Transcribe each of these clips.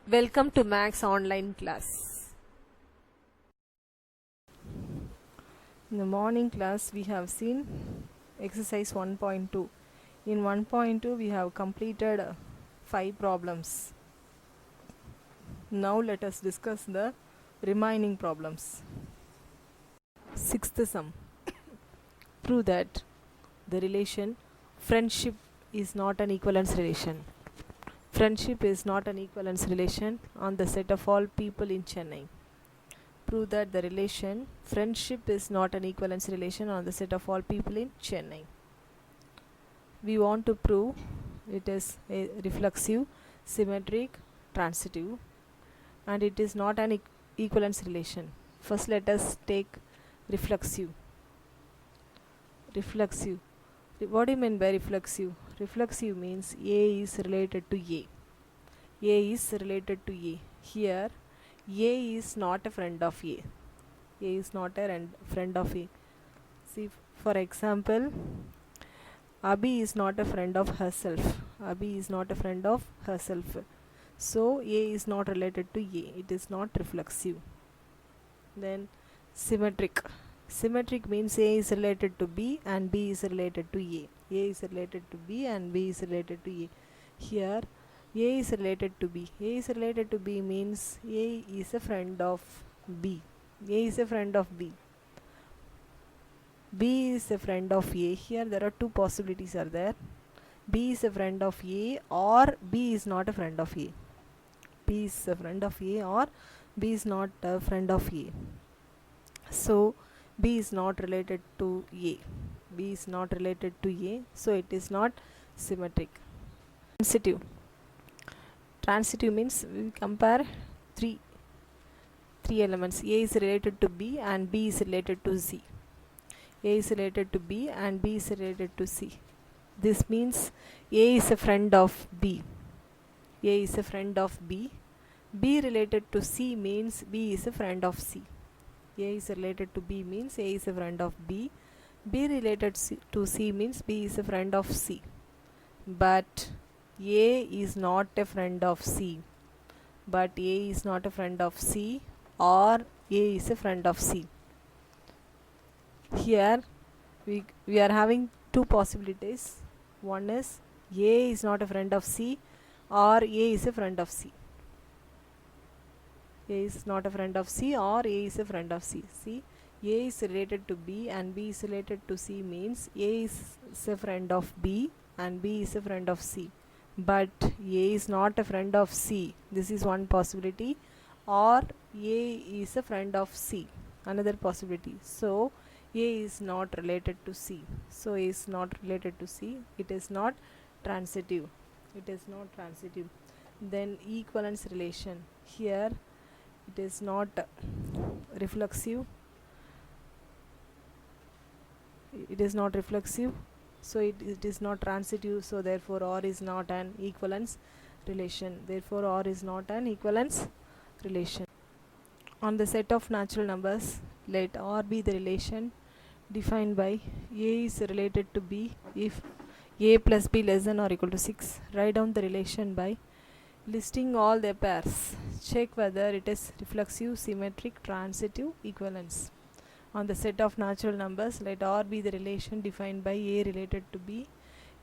Welcome to Max online class. In the morning class we have seen exercise 1.2. In 1.2 we have completed 5 problems. Now let us discuss the remaining problems. Sixth sum. Prove that the relation friendship is not an equivalence relation. Friendship is not an equivalence relation on the set of all people in Chennai. Prove that the relation friendship is not an equivalence relation on the set of all people in Chennai. We want to prove it is a reflexive, symmetric, transitive, and it is not an equivalence relation. First let us take reflexive. Reflexive. What do you mean by reflexive? Reflexive means A is related to A. A is related to A. Here A is not a friend of A. A is not a friend of A. See, for example, Abhi is not a friend of herself. Abhi is not a friend of herself. So A is not related to A. It is not reflexive. Then symmetric. Symmetric means A is related to B and B is related to A. A is related to B and B is related to A. Here A is related to B. A is related to B means A is a friend of B. A is a friend of B. B is a friend of A. Here there are two possibilities are there. B is a friend of A or B is not a friend of A. B is a friend of A or B is not a friend of A. So B is not related to A. B is not related to A, so it is not symmetric. Transitive. Transitive means we compare three elements. A is related to B and B is related to C. A is related to B and B is related to C. This means A is a friend of B. A is a friend of B. B related to C means B is a friend of C. A is related to B means A is a friend of B. B related to C means B is a friend of C. But A is not a friend of C. But A is not a friend of C or A is a friend of C. Here we are having two possibilities. One is A is not a friend of C or A is a friend of C. A is not a friend of C or A is a friend of C. See, A is related to B and B is related to C means A is a friend of B and B is a friend of C. But A is not a friend of C. This is one possibility. Or A is a friend of C. Another possibility. So A is not related to C. So A is not related to C. It is not transitive. It is not transitive. Then equivalence relation. Here it is not reflexive. It is not reflexive, so it is not transitive, so therefore R is not an equivalence relation. Therefore R is not an equivalence relation. On the set of natural numbers, let R be the relation defined by A is related to B if A plus B less than or equal to 6. Write down the relation by listing all the pairs. Check whether it is reflexive, symmetric, transitive, equivalence. On the set of natural numbers, let R be the relation defined by A related to B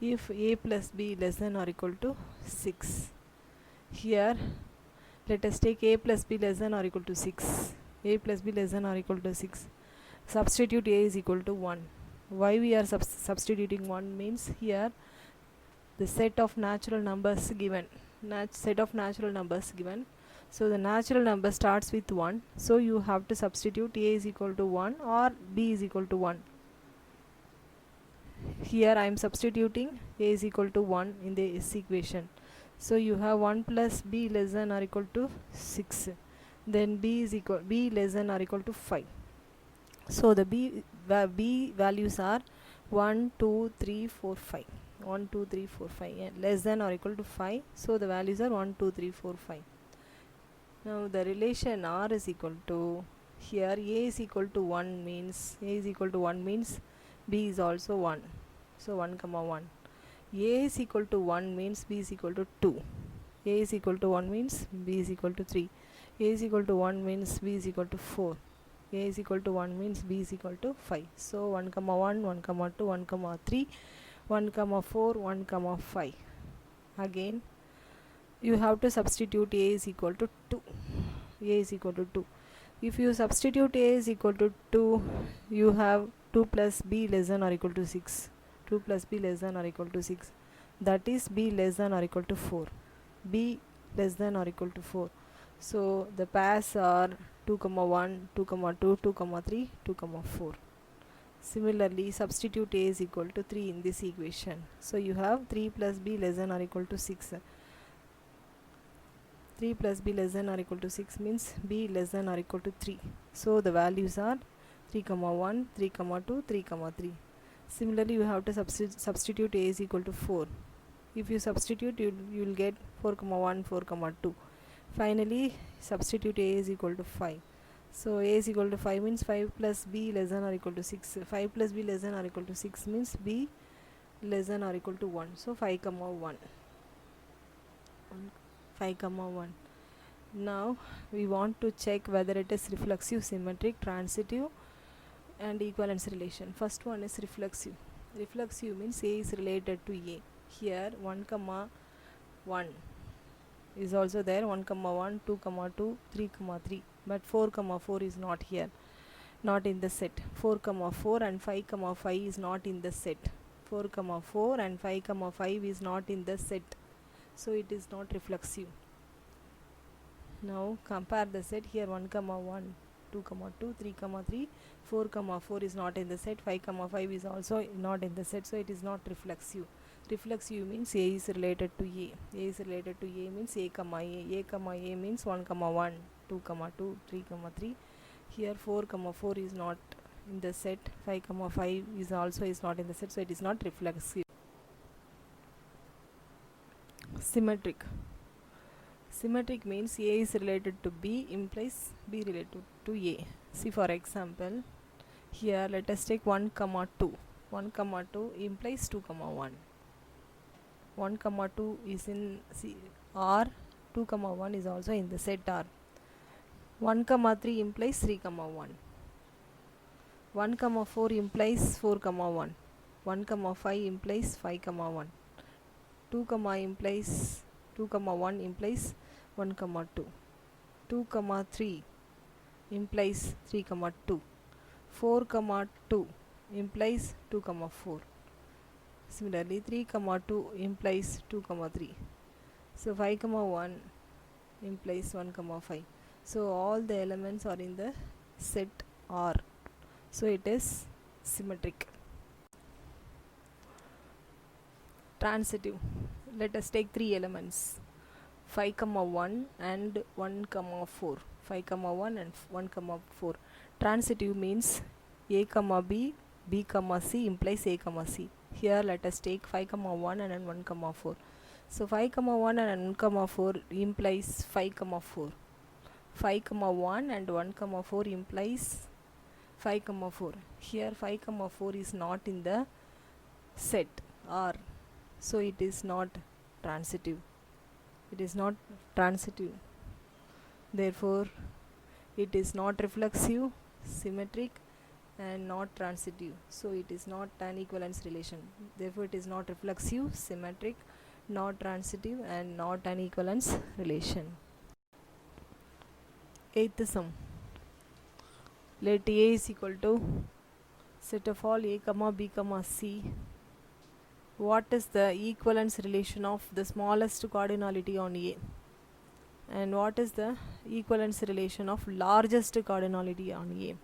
if A plus B less than or equal to 6. Here let us take A plus B less than or equal to 6. A plus B less than or equal to 6. Substitute A is equal to 1. Why we are substituting 1 means here the set of natural numbers given. Set of natural numbers given. So the natural number starts with 1. So you have to substitute A is equal to 1 or B is equal to 1. Here I am substituting A is equal to 1 in this equation. So you have 1 plus B less than or equal to 6. Then B less than or equal to 5. So the B values are 1, 2, 3, 4, 5. 1, 2, 3, 4, 5. Less than or equal to 5. So the values are 1, 2, 3, 4, 5. Now the relation R is equal to, here A is equal to 1 means B is also 1. So 1 comma 1. A is equal to 1 means B is equal to 2. A is equal to 1 means B is equal to 3. A is equal to 1 means B is equal to 4. A is equal to 1 means B is equal to 5. So 1 comma 1, 1 comma 2, 1 comma 3, 1 comma 4, 1 comma 5. Again you have to substitute A is equal to 2. A is equal to 2. If you substitute A is equal to 2, you have 2 plus B less than or equal to 6. 2 plus B less than or equal to 6. That is B less than or equal to 4. B less than or equal to 4. So the pairs are 2 comma 1, 2 comma 2, 2 comma 3, 2 comma 4. Similarly, substitute A is equal to 3 in this equation. So you have 3 plus B less than or equal to 6. 3 plus B less than or equal to 6 means B less than or equal to 3. So the values are 3 comma 1, 3 comma 2, 3 comma 3. Similarly, you have to substitute A is equal to 4. If you substitute, you will get 4 comma 1, 4 comma 2. Finally, substitute A is equal to 5. So A is equal to 5 means 5 plus B less than or equal to 6. 5 plus B less than or equal to 6 means B less than or equal to 1. So 5 comma 1. 5 comma 1. Now we want to check whether it is reflexive, symmetric, transitive and equivalence relation. First one is reflexive. Reflexive means A is related to A. Here 1 comma 1 is also there, 1 comma 1, 2 comma 2, 3 comma 3, but 4 comma 4 is not here, not in the set. 4 comma 4 and 5 comma 5 is not in the set. 4 comma 4 and 5 comma 5 is not in the set, so it is not reflexive. Now compare the set. Here 1 comma 1, 2 comma 2, 3 comma 3, 4 comma 4 is not in the set, 5 comma 5 is also not in the set, so it is not reflexive. Reflexive means A is related to A. A is related to A means A comma A. A comma A means 1 comma 1, 2 comma 2, 3 comma 3. Here 4 comma 4 is not in the set, 5 comma 5 is also is not in the set, so it is not reflexive. Symmetric. Symmetric means A is related to B implies B related to A. See, for example, here let us take 1 comma 2. 1 comma 2 implies 2 comma 1. 1 comma 2 is in R, 2 comma 1 is also in the set R. 1 comma 3 implies 3 comma 1. 1 comma 4 implies 4 comma 1. 1 comma 5 implies 5 comma 1. 2 comma implies 2 comma 1 implies 1 comma 2. 2 comma 3 implies 3 comma 2. 4 comma 2 implies 2 comma 4. Similarly, 3 comma 2 implies 2 comma 3. So 5 comma 1 implies 1 comma 5. So all the elements are in the set R. So it is symmetric. Transitive. Let us take 3 elements, 5 comma 1 and 1 comma 4. 5 comma 1 and 1 comma 4. Transitive means A comma B, B comma C implies A comma C. Here let us take 5 comma 1 and 1 comma 4. So 5 comma 1 and 1 comma 4 implies 5 comma 4. 5 comma 1 and 1 comma 4 implies 5 comma 4. Here 5 comma 4 is not in the set R, so it is not transitive. It is not transitive. Therefore, it is not reflexive, symmetric and not transitive. So it is not an equivalence relation. Therefore, it is not reflexive, symmetric, not transitive and not an equivalence relation. Eighth sum. Let A is equal to set of all A comma B comma C. What is the equivalence relation of the smallest cardinality on A? And what is the equivalence relation of largest cardinality on A?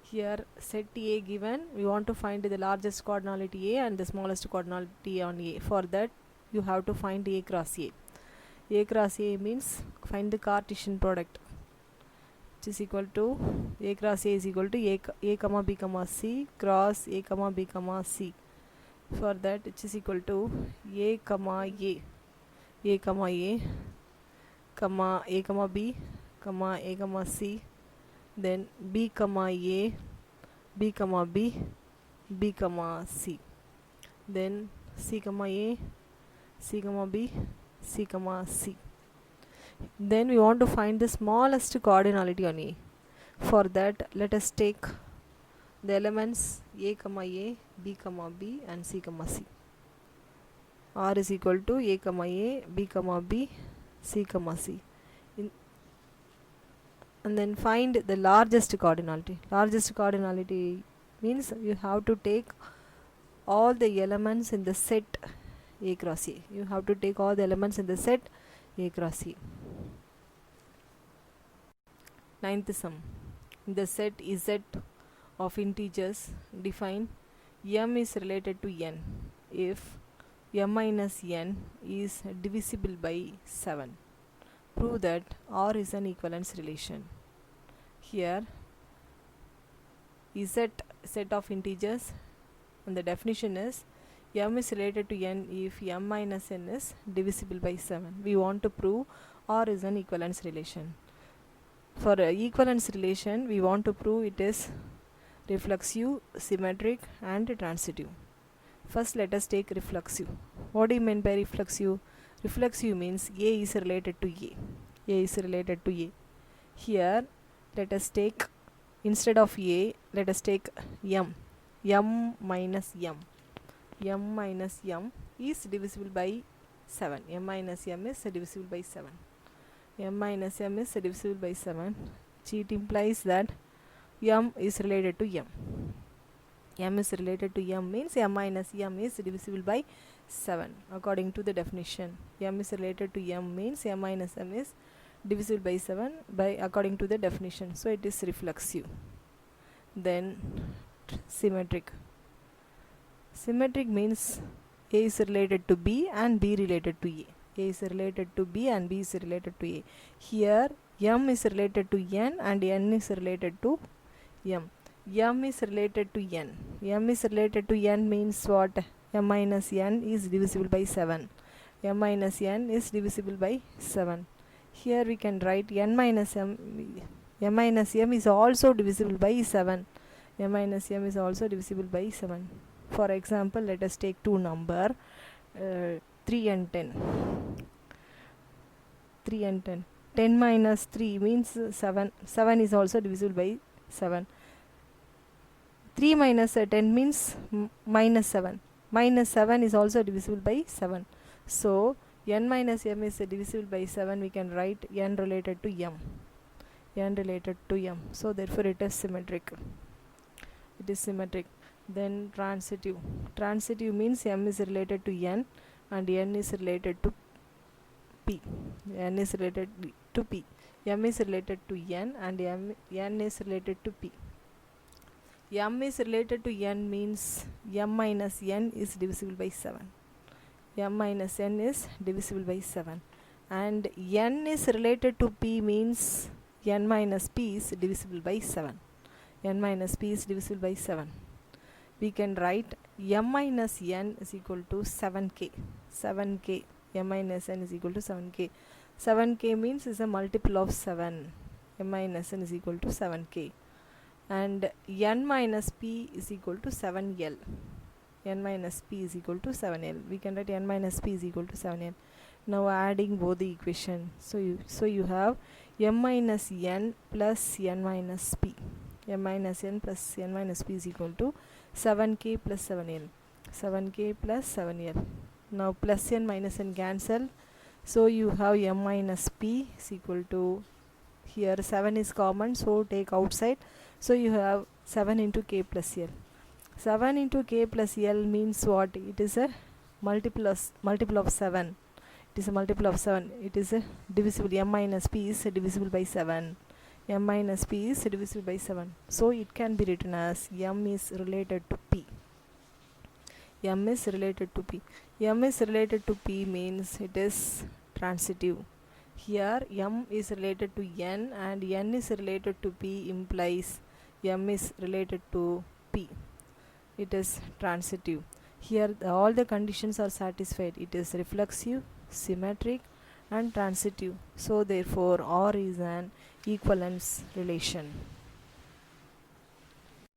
Here set A given, we want to find the largest cardinality A and the smallest cardinality on A. For that you have to find A cross A. A cross A means find the Cartesian product, which is equal to A cross A is equal to A comma B comma C cross A comma B comma C. For that it is equal to A comma A comma A comma A comma B comma A comma C, then B comma A, B comma B, B comma C, then C comma A, C comma B, C comma C. Then we want to find the smallest cardinality on A. For that, let us take the elements A, B, B and C, C. R is equal to A, B, B, C, C. And then find the largest cardinality. Largest cardinality means you have to take all the elements in the set A cross A. You have to take all the elements in the set A cross A. Ninth sum. In the set Z of integers, define m is related to n if m minus n is divisible by 7. Prove that R is an equivalence relation. Here Z set of integers, and the definition is m is related to n if m minus n is divisible by 7. We want to prove R is an equivalence relation. For equivalence relation, we want to prove it is reflexive, symmetric and transitive. First, let us take reflexive. What do you mean by reflexive? Reflexive means A is related to A. A is related to A. Here, let us take, instead of A, let us take m. M minus m. M minus m is divisible by 7. M minus m is divisible by 7. M minus m is divisible by 7. It implies that m is related to m. M is related to m means m minus m is divisible by 7 according to the definition. M is related to m means m minus m is divisible by 7 by according to the definition. So it is reflexive. Then symmetric. Symmetric means A is related to B and B related to A. A is related to B and B is related to A. Here m is related to n and n is related to m. M is related to n. M is related to n means what? M minus n is divisible by 7. M minus n is divisible by 7. Here we can write n minus m. M minus m is also divisible by 7. M minus m is also divisible by 7. For example, let us take two number 3 and 10. 3 and 10. 10 minus 3 means 7. 7 is also divisible by 7. 3 minus 10 means minus 7. Minus 7 is also divisible by 7. So, n minus m is divisible by 7. We can write n related to m. N related to m. So, therefore, it is symmetric. It is symmetric. Then transitive. Transitive means m is related to n and n is related to p. N is related to p. M is related to n and n is related to p. M is related to n means m minus n is divisible by 7. M minus n is divisible by 7. And n is related to p means n minus p is divisible by 7. N minus p is divisible by 7. We can write m minus n is equal to 7k. 7k. M minus n is equal to 7k. 7k means is a multiple of 7. M minus n is equal to 7k. And n minus p is equal to 7l. N minus p is equal to 7l. We can write n minus p is equal to 7l. Now adding both the equation. So you have m minus n plus n minus p. M minus n plus n minus p is equal to 7k plus 7l. 7k plus 7l. Now plus n minus n cancel. So you have m minus p is equal to, here 7 is common, so take outside. So you have 7 into k plus l. 7 into k plus l means what? It is a multiple of 7. It is a multiple of 7. It is a divisible. M minus p is divisible by 7. M minus p is divisible by 7. So it can be written as m is related to p. M is related to p. M is related to p means it is transitive. Here m is related to n and n is related to p implies m is related to p. It is transitive. Here all the conditions are satisfied. It is reflexive, symmetric and transitive. So therefore R is an equivalence relation.